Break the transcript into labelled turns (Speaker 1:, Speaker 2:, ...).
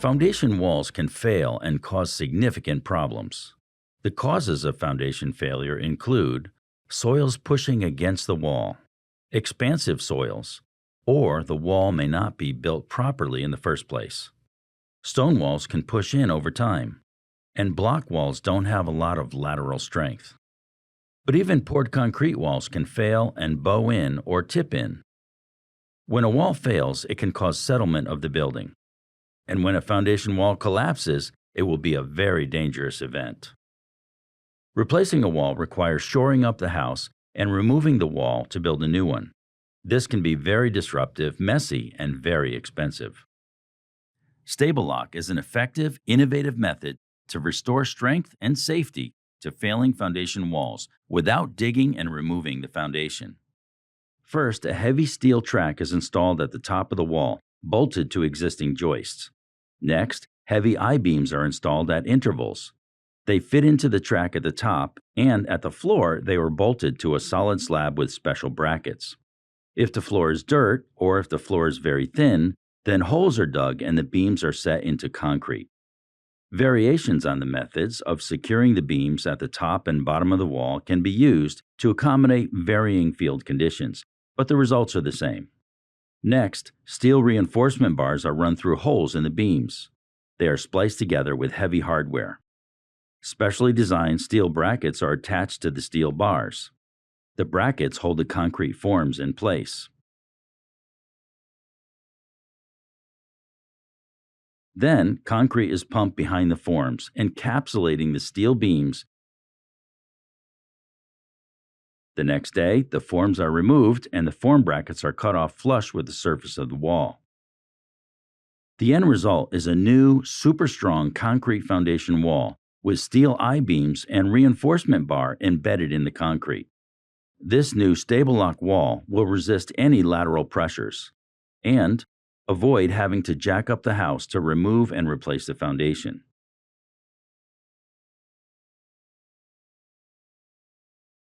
Speaker 1: Foundation walls can fail and cause significant problems. The causes of foundation failure include soils pushing against the wall, expansive soils, or the wall may not be built properly in the first place. Stone walls can push in over time, and block walls don't have a lot of lateral strength. But even poured concrete walls can fail and bow in or tip in. When a wall fails, it can cause settlement of the building. And when a foundation wall collapses, it will be a very dangerous event. Replacing a wall requires shoring up the house and removing the wall to build a new one. This can be very disruptive, messy, and very expensive. StableLock is an effective, innovative method to restore strength and safety to failing foundation walls without digging and removing the foundation. First, a heavy steel track is installed at the top of the wall, bolted to existing joists. Next, heavy I-beams are installed at intervals. They fit into the track at the top, and at the floor, they are bolted to a solid slab with special brackets. If the floor is dirt, or if the floor is very thin, then holes are dug and the beams are set into concrete. Variations on the methods of securing the beams at the top and bottom of the wall can be used to accommodate varying field conditions, but the results are the same. Next, steel reinforcement bars are run through holes in the beams. They are spliced together with heavy hardware. Specially designed steel brackets are attached to the steel bars. The brackets hold the concrete forms in place. Then, concrete is pumped behind the forms, encapsulating the steel beams. The next day, the forms are removed and the form brackets are cut off flush with the surface of the wall. The end result is a new, super strong concrete foundation wall with steel I-beams and reinforcement bar embedded in the concrete. This new StableLock wall will resist any lateral pressures and avoid having to jack up the house to remove and replace the foundation.